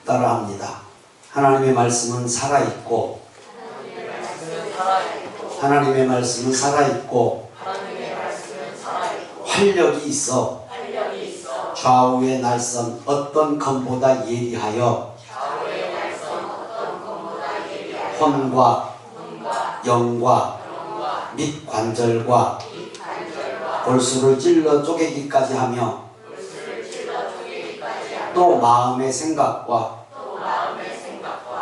따라합니다. 하나님의 말씀은 살아있고, 하나님의 말씀은 살아있고, 활력이 있어 좌우의 날선 어떤 검보다 예리하여 혼과 영과 및 관절과 골수를 찔러 쪼개기까지 하며 또 마음의 생각과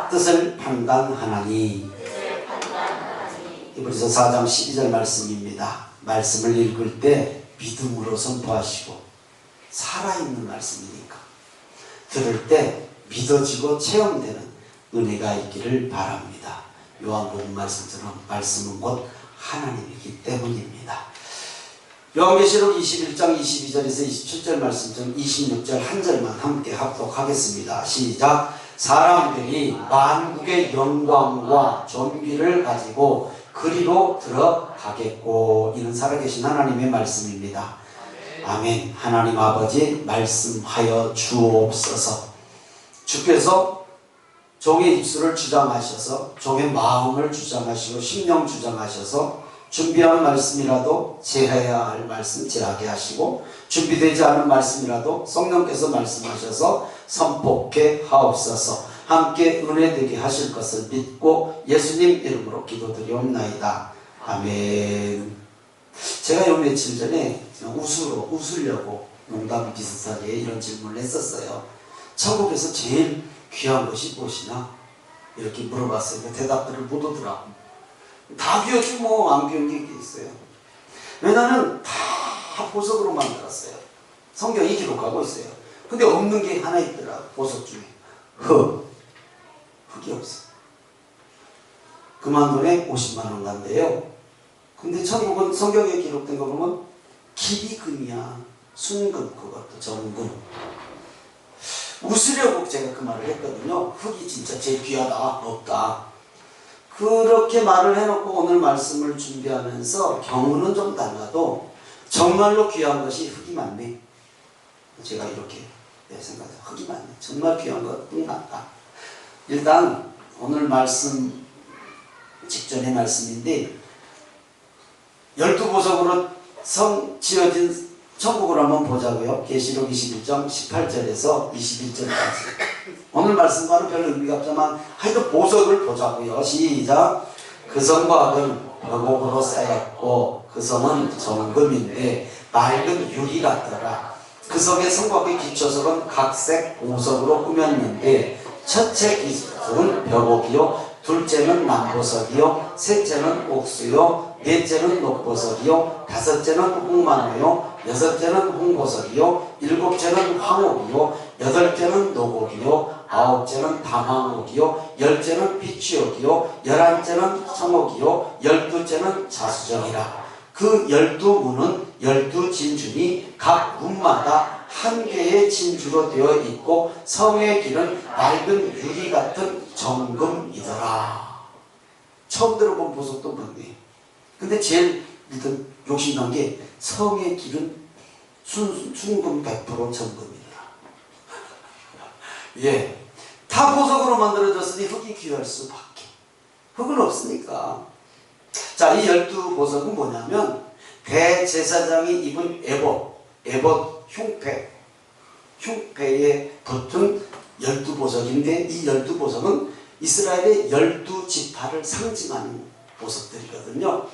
뜻을 판단하나니. 히브리서 4장 12절 말씀입니다. 말씀을 읽을 때 믿음으로 선포하시고, 살아있는 말씀이니까 들을 때 믿어지고 체험되는 은혜가 있기를 바랍니다. 요한복음 말씀처럼 말씀은 곧 하나님이기 때문입니다. 요한계시록 21장 22절에서 27절 말씀처럼 26절 한 절만 함께 합독하겠습니다. 시작. 사람들이 만국의 영광과 존귀를 가지고 그리로 들어가겠고. 이는 살아계신 하나님의 말씀입니다. 아멘. 하나님 아버지 말씀하여 주옵소서. 주께서 종의 입술을 주장하셔서, 종의 마음을 주장하시고 심령 주장하셔서 준비한 말씀이라도 제해야 할 말씀 제하게 하시고, 준비되지 않은 말씀이라도 성령께서 말씀하셔서 선포케 하옵소서. 함께 은혜되게 하실 것을 믿고 예수님 이름으로 기도드리옵나이다. 아멘. 제가 요 며칠 전에 웃으려고 농담 비슷하게 이런 질문을 했었어요. 천국에서 제일 귀한 것이 무엇이냐? 이렇게 물어봤어요. 대답들을 못 오더라고. 다 귀하지 뭐 안 귀한 게 있어요. 왜냐하면 다 보석으로 만들었어요. 성경이 기록하고 있어요. 근데 없는 게 하나 있더라. 보석 중에 흙이 없어. 그만 돈에 50만 원 간대요. 근데 천국은 성경에 기록된 거 보면 길이 금이야. 순금, 그것도 정금. 웃으려고 제가 그 말을 했거든요. 흙이 진짜 제일 귀하다, 없다. 그렇게 말을 해놓고 오늘 말씀을 준비하면서 경우는 좀 달라도 정말로 귀한 것이 흙이 많네. 제가 이렇게 생각해요. 흙이 많네. 정말 귀한 것 흙 많다. 일단 오늘 말씀 직전의 말씀인데, 12보석으로 성 지어진 천국을 한번 보자고요. 계시록 21장 18절에서 21절까지. 오늘 말씀과는 별 의미가 없지만 하여튼 보석을 보자고요. 시작. 그 성과 악은 벽옥으로 쌓였고 그 성은 정금인데 맑은 유리 같더라. 그 성의 성곽의 기초석은 각색 보석으로 꾸몄는데 첫째 기석은 벽옥이요, 둘째는 남보석이요, 셋째는 옥수요, 넷째는 녹보석이요, 다섯째는 홍마노요, 여섯째는 홍보석이요, 일곱째는 황옥이요, 여덟째는 노곡이요, 아홉째는 담황옥이요, 열째는 피취옥이요, 열한째는 청옥이요, 열두째는 자수정이라. 그 12문은 12진주니 각 문마다 한 개의 진주로 되어 있고 성의 길은 맑은 유리 같은 정금이더라. 처음 들어본 보석도 많네. 근데 제일 일단 욕심난 게 성의 길은 순금 100% 정금이더라. 예, 다 보석으로 만들어졌으니 흙이 귀할 수밖에. 흙은 없으니까. 자, 이 12보석은 뭐냐면 대제사장이 입은 에봇 흉패에 붙은 12보석인데, 이 12보석은 이스라엘의 12지파를 상징하는 보석들이거든요.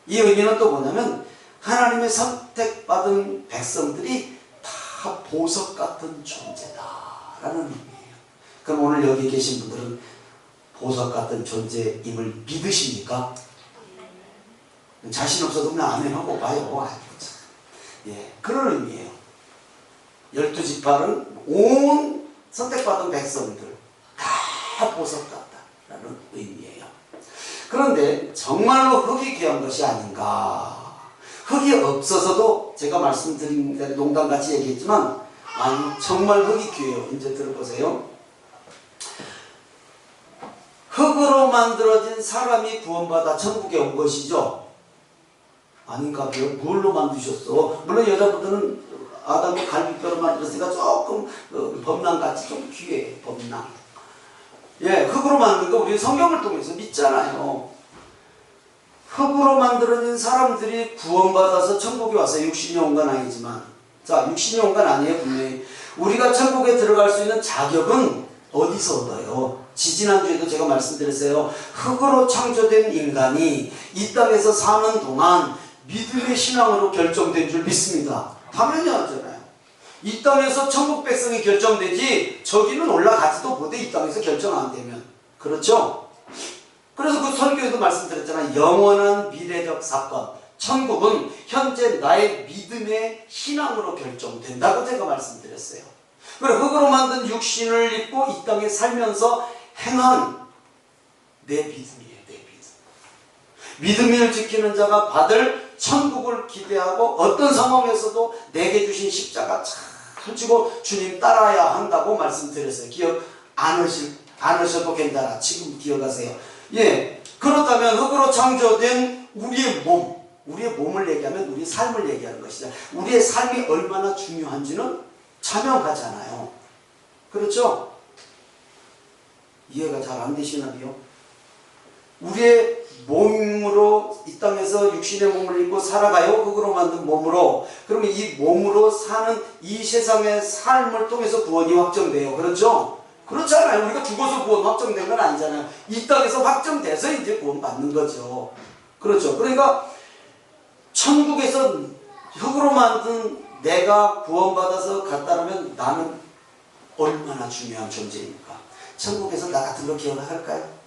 이 의미는 또 뭐냐면 하나님의 선택받은 백성들이 다 보석 같은 존재다라는 의미예요. 그럼 오늘 여기 계신 분들은 보석 같은 존재임을 믿으십니까? 자신 없어도 그냥 안 해하고 봐요. 예, 그런 의미예요. 12지파는 온 선택받은 백성들 다 보석 같다라는 의미예요. 그런데 정말로 흙이 귀한 것이 아닌가? 흙이 없어서도 제가 말씀드린 대로 농담같이 얘기했지만, 아니 정말 흙이 귀해요. 이제 들어보세요. 흙으로 만들어진 사람이 구원받아 천국에 온 것이죠. 아닌가 봐요. 뭘로 만드셨어? 물론 여자분들은 아담이 갈비뼈로 만들었으니까 조금 범랑같이 좀 귀해. 범랑. 예, 흙으로 만든 거 우리 성경을 통해서 믿잖아요. 흙으로 만들어진 사람들이 구원받아서 천국에 와서 육신이 온 건 아니지만, 자, 육신이 온 건 아니에요. 분명히 우리가 천국에 들어갈 수 있는 자격은 어디서 얻어요? 지지난주에도 제가 말씀드렸어요. 흙으로 창조된 인간이 이 땅에서 사는 동안 믿음의 신앙으로 결정된 줄 믿습니다. 당연히 하잖아요. 이 땅에서 천국 백성이 결정되지 저기는 올라가지도 못해. 이 땅에서 결정 안 되면. 그렇죠? 그래서 그 설교에도 말씀드렸잖아요. 영원한 미래적 사건. 천국은 현재 나의 믿음의 신앙으로 결정된다고 제가 말씀드렸어요. 그리고 흙으로 만든 육신을 입고 이 땅에 살면서 행한 내 믿음이에요. 내 믿음. 믿음을 지키는 자가 받을 천국을 기대하고 어떤 상황에서도 내게 주신 십자가 잘 지고 주님 따라야 한다고 말씀드렸어요. 기억 안 하셔도 괜찮아. 지금 기억하세요. 예, 그렇다면 흙으로 창조된 우리의 몸을 얘기하면 우리의 삶을 얘기하는 것이죠. 우리의 삶이 얼마나 중요한지는 자명하잖아요. 그렇죠? 이해가 잘 안 되시나요? 우리의 몸으로 이 땅에서 육신의 몸을 입고 살아가요. 흙으로 만든 몸으로. 그러면 이 몸으로 사는 이 세상의 삶을 통해서 구원이 확정돼요. 그렇죠? 그렇잖아요. 우리가 죽어서 구원 확정된 건 아니잖아요. 이 땅에서 확정돼서 이제 구원 받는 거죠. 그렇죠? 그러니까 천국에서 흙으로 만든 내가 구원받아서 갔다라면 나는 얼마나 중요한 존재입니까? 천국에서 나 같은 거 기억할까요?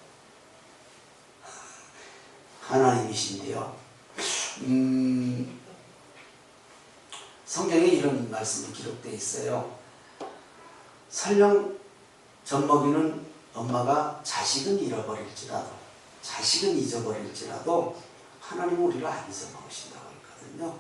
하나님이신데요. 성경에 이런 말씀이 기록되어 있어요. 설령 젖먹이는 엄마가 자식은 잃어버릴지라도, 자식은 잊어버릴지라도 하나님은 우리를 안 잊어먹으신다고 했거든요.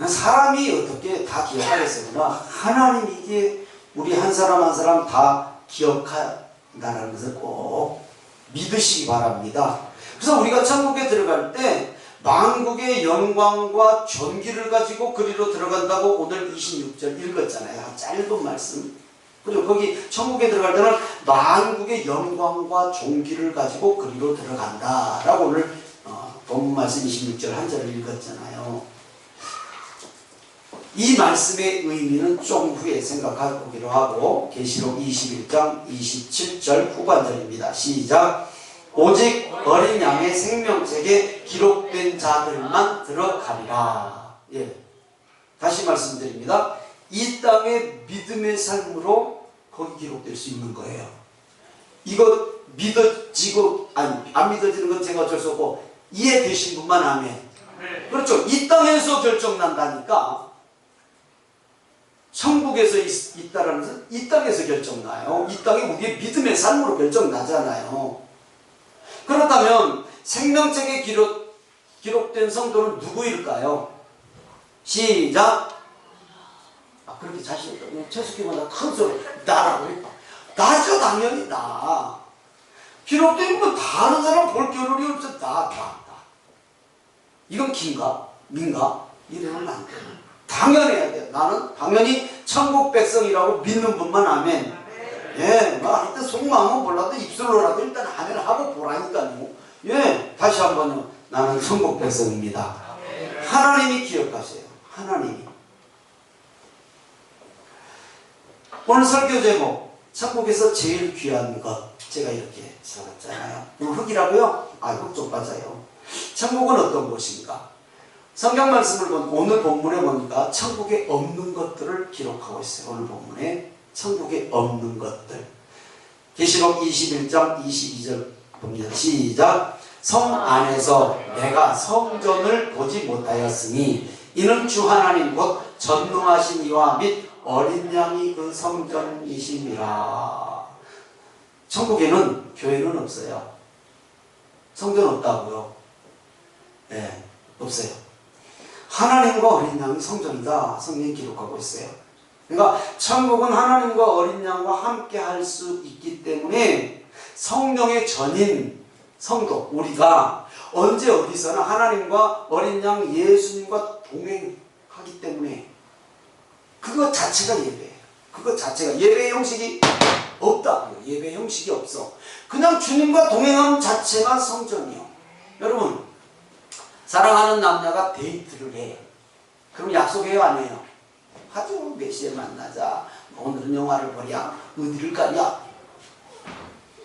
사람이 어떻게 다 기억하겠습니까? 하나님이 이게 우리 한 사람 한 사람 다 기억한다는 것을 꼭 믿으시기 바랍니다. 그래서 우리가 천국에 들어갈 때 만국의 영광과 존귀를 가지고 그리로 들어간다고 오늘 26절 읽었잖아요. 짧은 말씀. 그리고 거기 천국에 들어갈 때는 만국의 영광과 존귀를 가지고 그리로 들어간다라고 오늘 본문 말씀 26절 한 절을 읽었잖아요. 이 말씀의 의미는 좀 후에 생각해보기로 하고 계시록 21장 27절 후반절입니다. 시작. 오직 어린 양의 생명책에 기록된 자들만 들어가리라. 예. 다시 말씀드립니다. 이 땅의 믿음의 삶으로 거기 기록될 수 있는 거예요. 이거 믿어지고 안 믿어지는 건 제가 어쩔 수 없고 이해되신 분만 아멘. 그렇죠. 이 땅에서 결정난다니까. 천국에서 있다라는 것은 이 땅에서 결정나요. 이 땅이 우리의 믿음의 삶으로 결정나잖아요. 그렇다면 생명책에 기록된 성도는 누구일까요? 시작. 그렇게 자신 있다. 최숙기보다 큰 소리 나라고 했다. 나죠. 당연히 나. 기록된 건 다른 사람 볼 겨를이 없어. 나. 이건 긴가? 민가? 이래는 안 돼. 당연해야 돼. 나는 당연히 천국 백성이라고 믿는 분만 아멘. 예, 하여튼 속마음은 몰라도 입술로라도 일단 아멘을 하고 보라니까요. 예, 다시 한번요. 나는 천국 백성입니다. 하나님이 기억하세요. 하나님이. 오늘 설교 제목 천국에서 제일 귀한 것 제가 이렇게 적었잖아요. 흙이라고요? 흙 좀 맞아요. 천국은 어떤 곳인가? 성경 말씀을 보면 오늘 본문에 보니까 천국에 없는 것들을 기록하고 있어요. 오늘 본문에 천국에 없는 것들. 계시록 21장 22절 봅니다. 시작. 성 안에서 내가 성전을 보지 못하였으니 이는 주 하나님 곧 전능하신 이와 및 어린 양이 그 성전이심이라. 천국에는 교회는 없어요. 성전 없다고요? 네, 없어요. 하나님과 어린 양이 성전이다. 성경이 기록하고 있어요. 그러니까 천국은 하나님과 어린 양과 함께 할 수 있기 때문에 성령의 전인 성도 우리가 언제 어디서나 하나님과 어린 양 예수님과 동행하기 때문에 그것 자체가 예배예요. 그것 자체가 예배의 형식이 없다. 예배의 형식이 없어. 그냥 주님과 동행하는 자체가 성전이요. 여러분, 사랑하는 남녀가 데이트를 해. 그럼 약속해요, 안 해요? 하죠. 몇 시에 만나자. 오늘은 영화를 보랴. 어디를 가냐.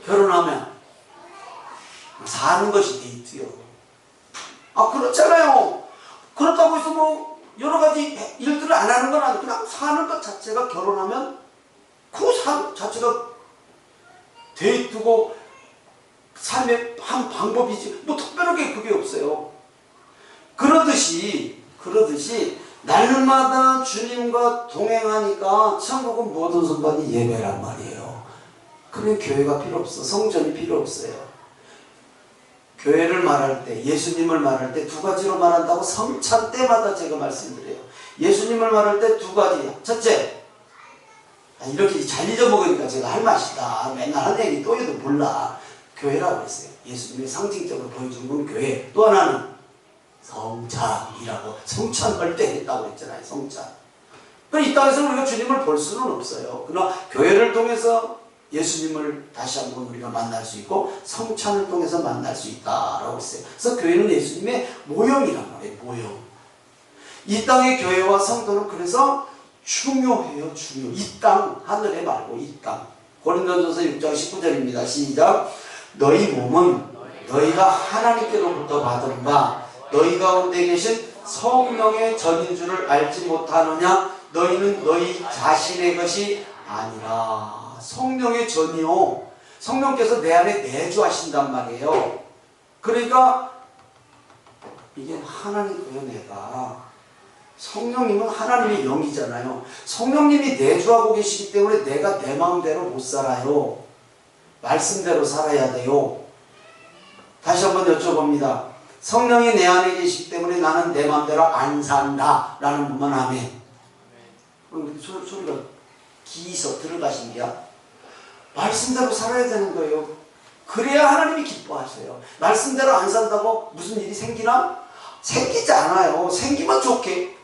결혼하면 사는 것이 데이트요. 아, 그렇잖아요. 그렇다고 해서 뭐 여러 가지 일들을 안 하는 건 아니고 그냥 사는 것 자체가, 결혼하면 그 삶 자체가 데이트고 삶의 한 방법이지 뭐 특별하게 그게 없어요. 그러듯이 날마다 주님과 동행하니까 천국은 모든 순간이 예배란 말이에요. 그러면 교회가 필요 없어. 성전이 필요 없어요. 교회를 말할 때, 예수님을 말할 때 두 가지로 말한다고 성찬 때마다 제가 말씀드려요. 예수님을 말할 때 두 가지야. 첫째, 이렇게 잘 잊어먹으니까 제가 할 맛이다. 맨날 하는 얘기 또 해도 몰라. 교회라고 했어요. 예수님이 상징적으로 보여주는 건 교회. 또 하나는 성찬이라고, 성찬할 때 했다고 했잖아요. 성찬. 이 땅에서 우리가 주님을 볼 수는 없어요. 그러나 교회를 통해서 예수님을 다시 한번 우리가 만날 수 있고 성찬을 통해서 만날 수 있다라고 했어요. 그래서 교회는 예수님의 모형이란 말이에요. 모형. 이 땅의 교회와 성도는 그래서 중요해요. 중요. 이 땅, 하늘에 말고 이 땅. 고린도전서 6장 19절입니다. 시작. 너희 몸은 너희가 하나님께로부터 받은 바 너희 가운데 계신 성령의 전인 줄을 알지 못하느냐. 너희는 너희 자신의 것이 아니라. 성령의 전이요. 성령께서 내 안에 내주하신단 말이에요. 그러니까 이게 하나님이고요. 내가 성령님은 하나님의 영이잖아요. 성령님이 내주하고 계시기 때문에 내가 내 마음대로 못 살아요. 말씀대로 살아야 돼요. 다시 한번 여쭤봅니다. 성령이 내 안에 계시기 때문에 나는 내 마음대로 안 산다 라는 분만 아멘. 소리가 기서 들어가신 게야. 말씀대로 살아야 되는 거예요. 그래야 하나님이 기뻐하세요. 말씀대로 안 산다고 무슨 일이 생기나? 생기지 않아요. 생기면 좋게.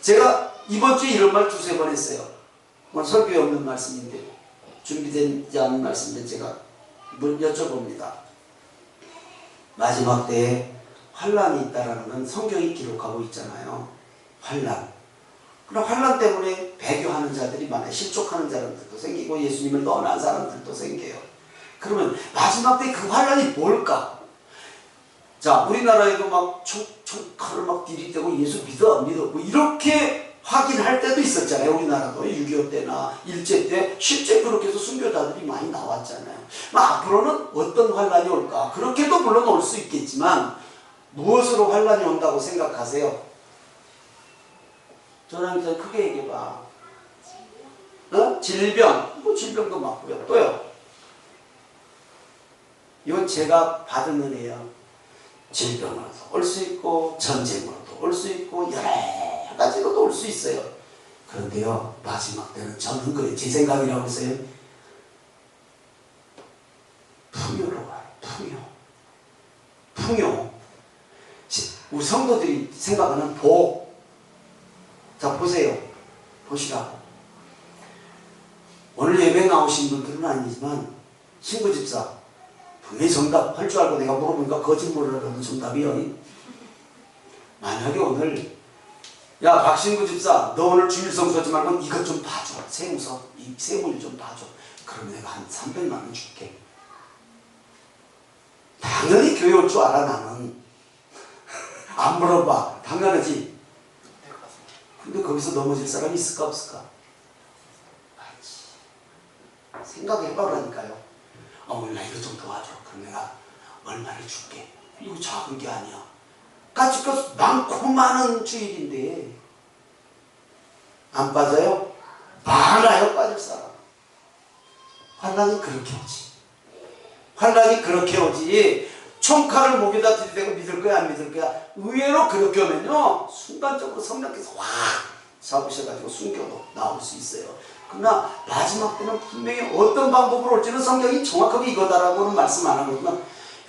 제가 이번 주에 이런 말 두세 번 했어요. 설교에 없는 말씀인데, 준비되지 않은 말씀인데 제가 여쭤봅니다. 마지막 때에 환란이 있다라는 건 성경이 기록하고 있잖아요. 환란. 그럼 환란 때문에 배교하는 자들이 많아요. 실족하는 사람들도 생기고 예수님을 떠난 사람들도 생겨요. 그러면 마지막 때 그 환란이 뭘까? 자, 우리나라에도 막 칼을 막 들이대고 예수 믿어 안 믿어 뭐 이렇게 확인할 때도 있었잖아요. 우리나라도 6.25 때나 일제 때 실제 그렇게 해서 순교자들이 많이 나왔잖아요. 앞으로는 어떤 환란이 올까? 그렇게도 물론 올 수 있겠지만 무엇으로 환란이 온다고 생각하세요? 저랑 더 크게 얘기해봐. 질병. 뭐 질병도 맞고요. 또요. 이건 제가 받은 은혜예요. 질병으로도 올 수 있고 전쟁으로도 올 수 있고 여러 가지로도 올 수 있어요. 그런데요, 마지막 때는 저는 거예요. 제 생각이라고 했어요. 풍요로 와요. 풍요. 우리 성도들이 생각하는 복. 자, 보세요. 보시라고. 오늘 예배 나오신 분들은 아니지만 신부 집사 분명히 정답 할 줄 알고 내가 물어보니까 거짓말을 하는 정답이요. 만약에 오늘 야 박신구 집사 너 오늘 주일 성수하지 말고 이것 좀 봐줘. 세무서 이 세무일 좀 봐줘. 그러면 내가 한 300만 원 줄게. 당연히 교회 올 줄 알아. 나는 안 물어봐. 당연하지. 근데 거기서 넘어질 사람이 있을까 없을까? 생각해보라니까요. 오늘 나 이거 좀 도와줘. 그럼 내가 얼마를 줄게. 이거 작은 게 아니야. 까짓것 많고 많은 주일인데 안 빠져요? 많아요. 빠질 사람. 환란이 그렇게 오지. 환란이 그렇게 오지. 총칼을 목에다 들이대고 믿을 거야 안 믿을 거야. 의외로 그렇게 오면요 순간적으로 성령께서 확 잡으셔가지고 숨겨도 나올 수 있어요. 그러나 마지막 때는 분명히 어떤 방법으로 올지는 성경이 정확하게 이거다라고는 말씀 안 하거든요.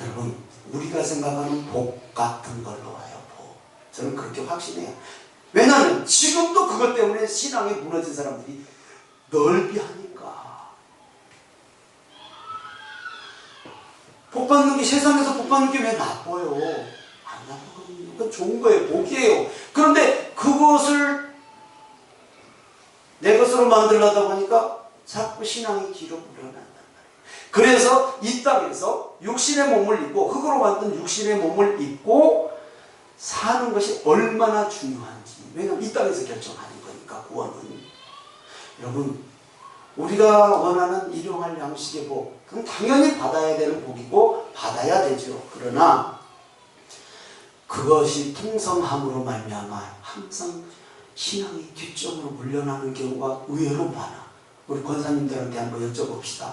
여러분 우리가 생각하는 복 같은 걸로 와요. 복. 저는 그렇게 확신해요. 왜냐하면 지금도 그것 때문에 신앙이 무너진 사람들이 넓이 하니까. 복 받는 게, 세상에서 복 받는 게 왜 나빠요? 안 나쁘거든요. 그건 좋은 거예요. 복이에요. 그런데 그것을 내 것으로 만들려다 보니까 자꾸 신앙이 뒤로 물러난단 말이에요. 그래서 이 땅에서 육신의 몸을 입고, 흙으로 만든 육신의 몸을 입고 사는 것이 얼마나 중요한지. 왜냐하면 이 땅에서 결정하는 거니까, 구원은. 여러분, 우리가 원하는 일용할 양식의 복, 그건 당연히 받아야 되는 복이고 받아야 되죠. 그러나 그것이 풍성함으로 말미암아 항상 신앙이 뒷전으로 물러나는 경우가 의외로 많아. 우리 권사님들한테 한번 여쭤봅시다.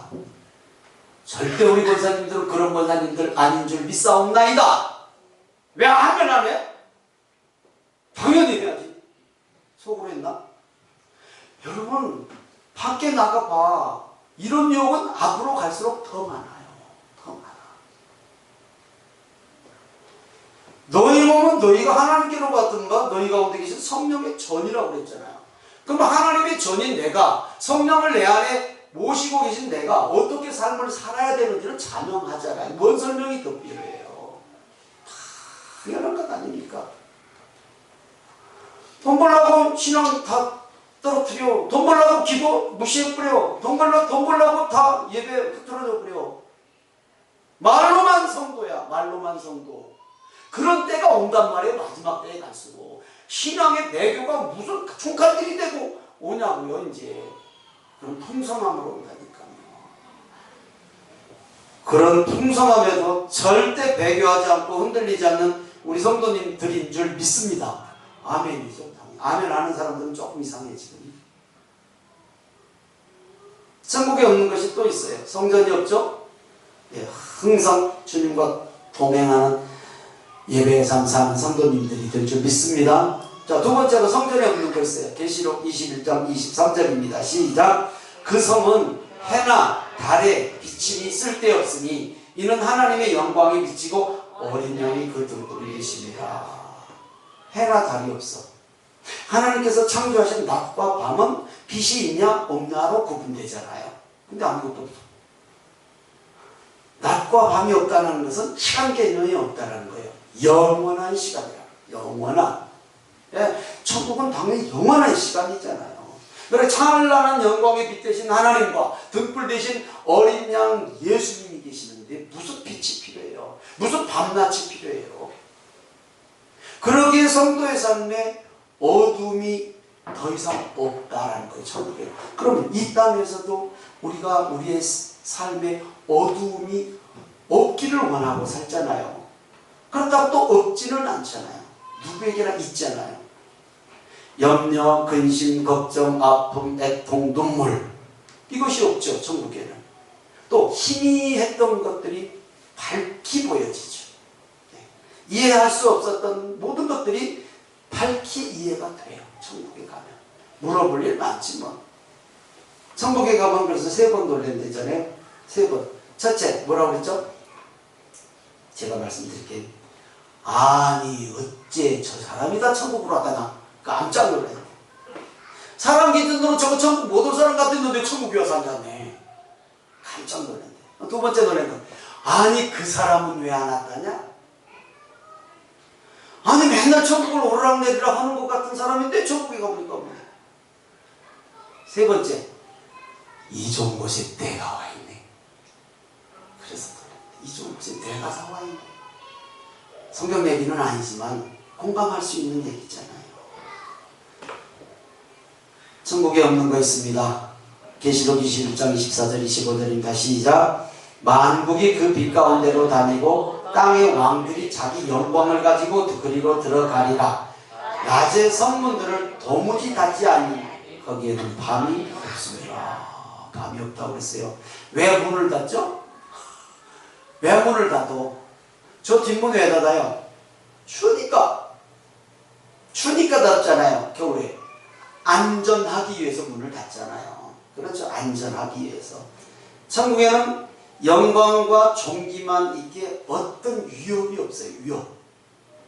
절대 우리 권사님들은 그런 권사님들 아닌 줄 믿사옵나이다. 왜 하면 안 해? 당연히 해야지. 속으로 했나? 여러분, 밖에 나가봐. 이런 유혹은 앞으로 갈수록 더 많아요. 더 많아. 너희 몸은 너희가 하나님께로 받은 바 너희 가운데 계신 성령의 전이라고 그랬잖아요. 그럼 하나님의 전인 내가, 성령을 내 안에 모시고 계신 내가 어떻게 삶을 살아야 되는지를 자명하잖아요. 뭔 설명이 더 필요해요? 당연한 것 아닙니까? 돈 벌려고 신앙 다 떨어뜨려. 돈 벌려고 기도 무시해버려. 돈 벌려고 다 예배 흐트러져버려. 말로만 성도야. 말로만 성도. 그런 때가 온단 말이에요. 마지막 때에 갈수록. 신앙의 배교가 무슨 총칼들이 되고 오냐고요. 이제. 그런 풍성함으로 온다니까요. 그런 풍성함에도 절대 배교하지 않고 흔들리지 않는 우리 성도님들인 줄 믿습니다. 아멘이죠. 아멘 하는 사람들은 조금 이상해 지금. 천국에 없는 것이 또 있어요. 성전이 없죠? 예, 항상 주님과 동행하는 예배의 삶 사는 성도님들이 될 줄 믿습니다. 자, 두 번째로 성전에 없는 거 있어요. 계시록 21장 23절입니다. 시작. 그 성은 해나 달에 비침이 쓸데없으니 이는 하나님의 영광이 비치고 어린 양이 그 등불이 되십니다. 해나 달이 없어. 하나님께서 창조하신 낮과 밤은 빛이 있냐 없냐로 구분되잖아요. 근데 아무것도 없어. 낮과 밤이 없다는 것은 시간 개념이 없다는 거예요. 영원한 시간이라. 영원한. 예, 천국은 당연히 영원한 시간이잖아요. 그래 찬란한 영광의 빛 대신 하나님과 등불 대신 어린 양 예수님이 계시는데 무슨 빛이 필요해요? 무슨 밤낮이 필요해요? 그러기에 성도의 삶에 어둠이 더 이상 없다라는 거예요. 천국에. 그러면 이 땅에서도 우리가 우리의 삶에 어둠이 없기를 원하고 살잖아요. 그렇다고 또 없지는 않잖아요. 누구에게나 있잖아요. 염려, 근심, 걱정, 아픔, 애통, 눈물. 이것이 없죠. 천국에는. 또 희미했던 것들이 밝히 보여지죠. 이해할 수 없었던 모든 것들이 밝히 이해가 돼요. 천국에 가면. 물어볼 일 많지 뭐. 천국에 가면 그래서 3번 놀랜다잖아요. 3번. 첫째 뭐라고 그랬죠? 제가 말씀드릴게요. 아니 어째 저 사람이 다 천국으로 왔다나 깜짝 놀라요. 사람 기준으로 저거 천국 못 올 사람 같았는데 천국에 와서 앉았네. 깜짝 놀랐네. 두 번째 놀란 건 아니 그 사람은 왜 안 왔다냐? 아니 맨날 천국을 오르락내리락 하는 것 같은 사람인데 천국에 가보니까 뭐야. 세 번째, 이 좋은 곳에 내가 와 있네. 그래서 이 좋은 곳에 내가 와 있네. 성경 얘기는 아니지만 공감할 수 있는 얘기잖아요. 천국에 없는 거 있습니다. 계시록 21장 24절 25절입니다. 시작. 만국이 그 빛 가운데로 다니고 땅의 왕들이 자기 영광을 가지고 그리로 들어가리라. 낮의 성문들을 도무지 닫지 아니 거기에는 밤이 없습니다. 밤이 없다고 그랬어요. 왜 문을 닫죠? 왜 문을 닫어? 저 뒷문 왜 닫아요? 추우니까 닫잖아요. 겨울에 안전하기 위해서 문을 닫잖아요. 그렇죠. 안전하기 위해서. 천국에는 영광과 존귀만 있기에 어떤 위협이 없어요. 위협.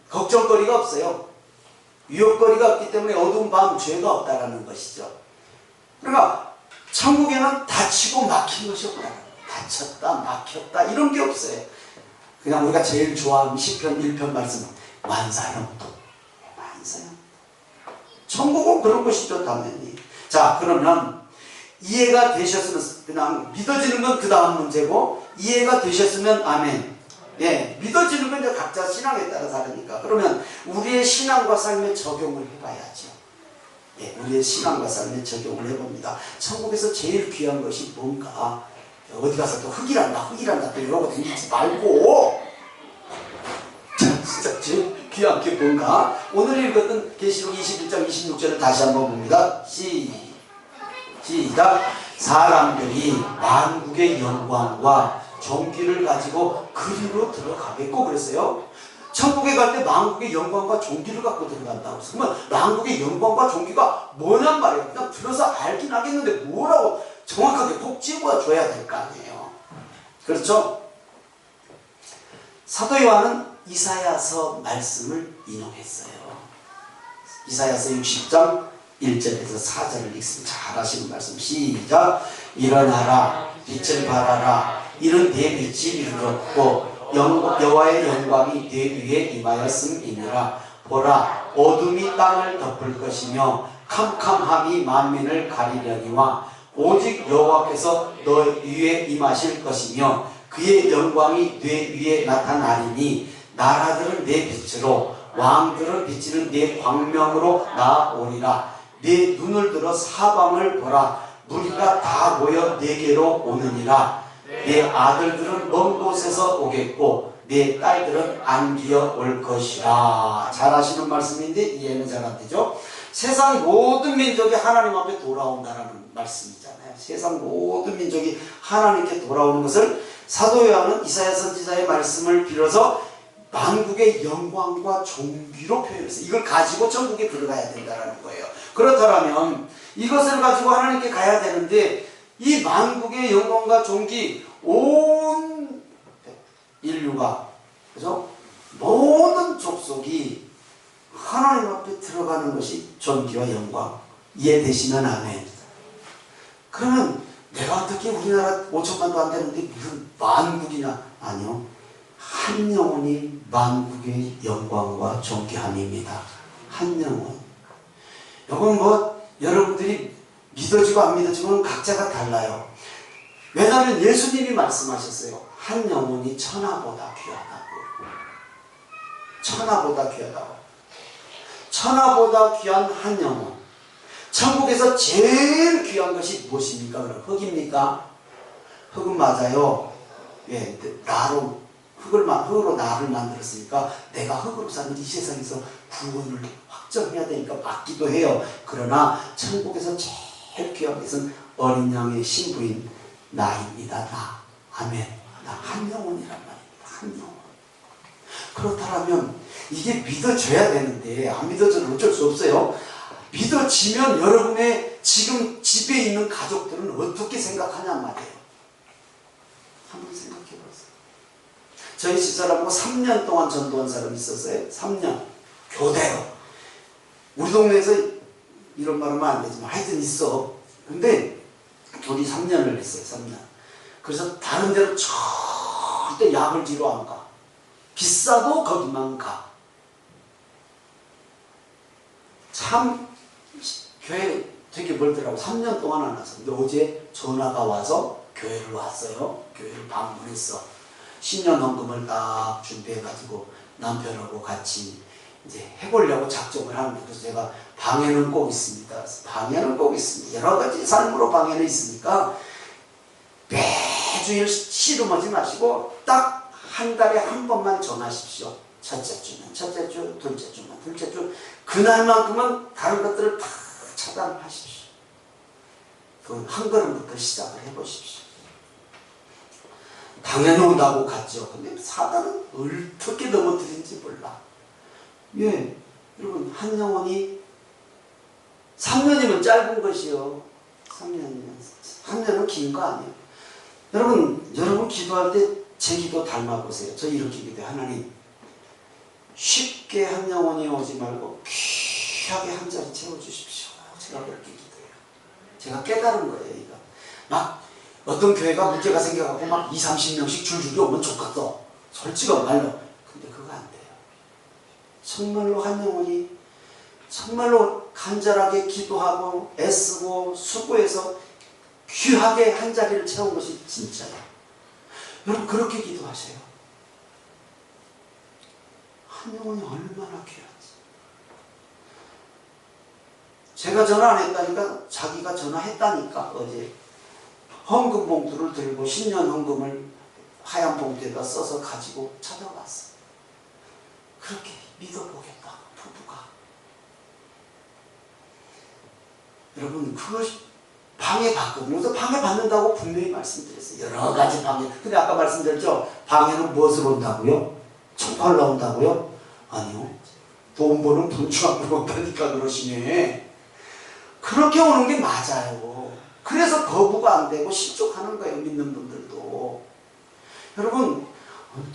걱정거리가 없어요. 유혹거리가 없기 때문에 어두운 밤 죄가 없다라는 것이죠. 그러니까 천국에는 닫히고 막힌 것이 없다. 닫혔다 막혔다 이런 게 없어요. 그냥 우리가 제일 좋아하는 시편 1편 말씀 만사형통. 만사형통. 천국은 그런 것이죠 당연히. 자 그러면 이해가 되셨으면 그냥 믿어지는 건 그 다음 문제고 이해가 되셨으면 아멘. 예, 믿어지는 건 이제 각자 신앙에 따라 다르니까. 그러면 우리의 신앙과 삶에 적용을 해봐야죠. 예, 우리의 신앙과 삶에 적용을 해봅니다. 천국에서 제일 귀한 것이 뭔가? 어디 가서 또 흙이란다 또 이러고 다니지 말고 진짜 제일 귀한 게 뭔가? 오늘 읽었던 계시록 21장 26절을 다시 한번 봅니다. 시작. 사람들이 만국의 영광과 존귀를 가지고 그리로 들어가겠고 그랬어요. 천국에 갈 때 만국의 영광과 존귀를 갖고 들어간다고. 그러면 만국의 영광과 존귀가 뭐냔 말이에요. 그냥 들어서 알긴 하겠는데 뭐라고 정확하게 꼭 집어줘야 될 거 아니에요. 그렇죠? 사도 요한은 이사야서 말씀을 인용했어요. 이사야서 60장 1절에서 4절을 읽습니다. 잘 하시는 말씀. 시작. 일어나라 빛을 발하라 이는 내 빛이 이르렀고 여호와의 영광이 내 위에 임하였음이니라. 보라 어둠이 땅을 덮을 것이며 캄캄함이 만민을 가리려니와 오직 여호와께서 너 위에 임하실 것이며 그의 영광이 내 위에 나타나리니 나라들은 내 빛으로 왕들은 비치는 내 광명으로 나오리라. 내 눈을 들어 사방을 보라. 무리가 다 모여 내게로 오느니라. 내 아들들은 먼 곳에서 오겠고 내 딸들은 안기어 올 것이라. 잘 하시는 말씀인데 이해는 잘 안 되죠? 세상 모든 민족이 하나님 앞에 돌아온다라는 말씀이잖아요. 세상 모든 민족이 하나님께 돌아오는 것을 사도 요한은 이사야 선지자의 말씀을 빌어서 만국의 영광과 존귀로 표현했어요. 이걸 가지고 천국에 들어가야 된다는 거예요. 그렇다면 이것을 가지고 하나님께 가야 되는데 이 만국의 영광과 존귀 온 인류가 그죠? 모든 족속이 하나님 앞에 들어가는 것이 존귀와 영광. 이해되시면 아멘. 그러면 내가 어떻게 우리나라 5천만도 안 되는데 무슨 만국이냐? 아니요. 한 영혼이 만국의 영광과 존귀함입니다. 한 영혼. 이건 뭐 여러분들이 믿어지고 안 믿어지고는 각자가 달라요. 왜냐하면 예수님이 말씀하셨어요. 한 영혼이 천하보다 귀하다고. 천하보다 귀하다고. 천하보다 귀한 한 영혼. 천국에서 제일 귀한 것이 무엇입니까? 그럼 흙입니까? 흙은 맞아요. 예, 흙으로 나를 만들었으니까 내가 흙으로 사는 이 세상에서 구원을 확정해야 되니까 맞기도 해요. 그러나 천국에서 제일 귀한 것은 어린 양의 신부인 나입니다. 나. 아멘. 나 한 영혼이란 말입니다. 한 영혼. 그렇다면 이게 믿어져야 되는데 안 믿어져도 어쩔 수 없어요. 믿어지면 여러분의 지금 집에 있는 가족들은 어떻게 생각하냔 말이에요. 한번 생각해 보세요. 저희 집사람하고 3년 동안 전도한 사람이 있었어요. 3년. 교대로. 우리 동네에서 이런 말 하면 안 되지만 하여튼 있어. 근데 둘이 3년을 했어요. 3년. 그래서 다른 데로 절대 약을 지러 안 가. 비싸도 거기만 가. 참 교회 되게 멀더라고. 3년 동안 안 왔어. 근데 어제 전화가 와서 교회를 왔어요. 교회를 방문했어. 신년헌금을 딱 준비해가지고 남편하고 같이 이제 해보려고 작정을 하는데, 그래서 제가 방해는 꼭 있습니다. 방해는 꼭 있습니다. 여러 가지 삶으로 방해는 있으니까 매주일 씨름하지 마시고 딱 한 달에 한 번만 전하십시오. 첫째 주는 첫째 주, 둘째 주는 둘째 주. 그날만큼은 다른 것들을 다 차단하십시오. 그 한 걸음부터 시작을 해보십시오. 당연히 온다고 갔죠. 근데 사단은 어떻게 넘어뜨린지 몰라. 예, 여러분, 한 영혼이 3년이면 짧은 것이요. 3년이면. 3년은 긴 거 아니에요. 여러분 기도할 때 제 기도 닮아보세요. 저 이렇게 기도해요. 하나님, 쉽게 한 영혼이 오지 말고 귀하게 한 자리 채워주십시오. 제가 그렇게 기도해요. 제가 깨달은 거예요. 이거. 막 어떤 교회가 문제가 생겨갖고 막 20, 30명씩 줄줄이 오면 좋겠어. 솔직한 말로. 근데 그거 안 돼요. 정말로 한 영혼이 정말로 간절하게 기도하고 애쓰고 수고해서 귀하게 한 자리를 채운 것이 진짜예요. 여러분 그렇게 기도하세요. 한 영혼이 얼마나 귀한지. 제가 전화 안 했다니까 자기가 전화했다니까 어제 헌금 봉투를 들고 신년 헌금을 하얀 봉투에다 써서 가지고 찾아왔어. 그렇게 믿어보겠다 부부가. 여러분 그것이 방해받거든요. 그래서 방해받는다고 분명히 말씀드렸어요. 여러 가지 방해. 근데 아까 말씀드렸죠. 방해는 무엇으로 온다고요? 총칼로 온다고요? 아니요. 돈 버는 분주함으로 온다니까 그러시네. 그렇게 오는 게 맞아요. 그래서 거부가 안 되고 실족하는 거예요. 믿는 분들도. 여러분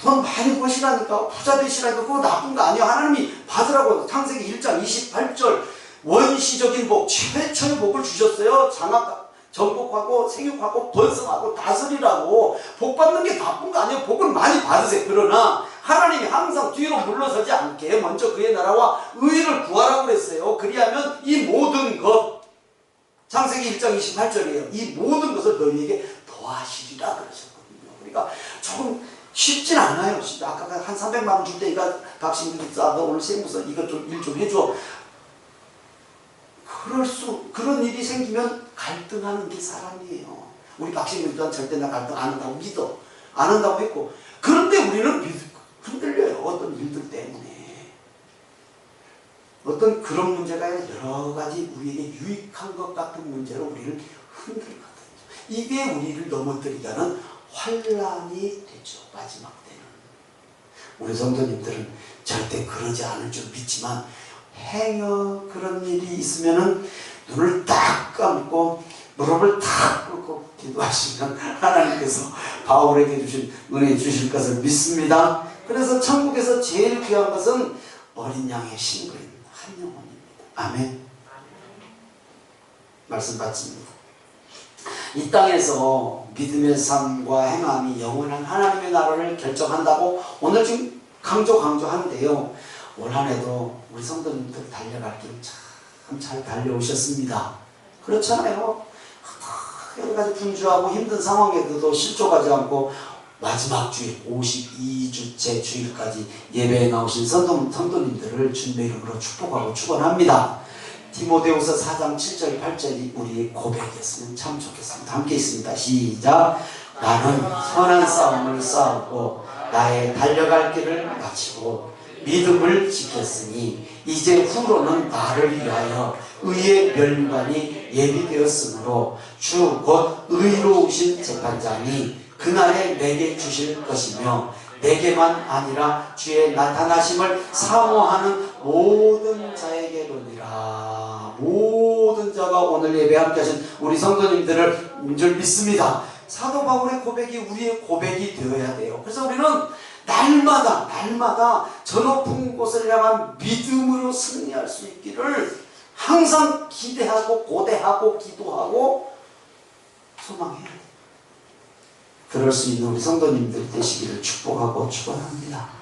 돈 많이 버시라니까 부자 되시라니까 그거 나쁜 거 아니에요. 하나님이 받으라고 창세기 1장 28절 원시적인 복 최초의 복을 주셨어요. 장악 정복하고 생육하고 번성하고 다스리라고. 복 받는 게 나쁜 거 아니에요. 복을 많이 받으세요. 그러나 하나님이 항상 뒤로 물러서지 않게 먼저 그의 나라와 의를 구하라고 그랬어요. 그리하면 이 모든 것 창세기 1장 28절이에요. 이 모든 것을 너희에게 더하시리라 그러셨거든요. 그러니까 조금 쉽진 않아요. 아까 한 300만 원 줄 때니까 박신규 너 오늘 세무서 이것 좀 일 좀 해줘. 그런 일이 생기면 갈등하는 게 사람이에요. 우리 박신규 또한 절대 나 갈등 안 한다고 믿어. 안 한다고 했고. 그런데 우리는 흔들려요. 어떤 일들 때문에. 어떤 그런 문제가 아니라 여러 가지 우리에게 유익한 것 같은 문제로 우리를 흔들거든요. 이게 우리를 넘어뜨리자는 환란이 되죠. 마지막 때는. 우리 성도님들은 절대 그러지 않을 줄 믿지만 행여 그런 일이 있으면은 눈을 딱 감고 무릎을 탁 꿇고 기도하시면 하나님께서 바울에게 주신 은혜 주실 것을 믿습니다. 그래서 천국에서 제일 귀한 것은 어린 양의 신부인 한 영혼입니다. 아멘. 말씀 받습니다. 이 땅에서 믿음의 삶과 행함이 영원한 하나님의 나라를 결정한다고 오늘 지금 강조하는데요. 올 한 해도 우리 성도님들 달려갈 길 참 잘 달려오셨습니다. 그렇잖아요. 여러 가지 분주하고 힘든 상황에도 실족하지 않고 마지막 주일 52주째 주일까지 예배에 나오신 성도님들을 주님의 이름으로 축복하고 축원합니다. 디모데후서 4장 7절 8절이 우리의 고백이었으면 참 좋겠습니다. 함께 있습니다. 시작. 나는 선한 싸움을 싸우고 나의 달려갈 길을 마치고 믿음을 지켰으니 이제 후로는 나를 위하여 의의 멸관이 예비되었으므로 주 곧 의로우신 재판장이 그날에 내게 주실 것이며 내게만 아니라 주의 나타나심을 사모하는 모든 자에게로니라. 모든 자가 오늘 예배 함께 하신 우리 성도님들을 줄 믿습니다. 사도 바울의 고백이 우리의 고백이 되어야 돼요. 그래서 우리는 날마다 저 높은 곳을 향한 믿음으로 승리할 수 있기를 항상 기대하고 고대하고 기도하고 소망해야 돼요. 그럴 수 있는 우리 성도님들 되시기를 축복하고 축원합니다.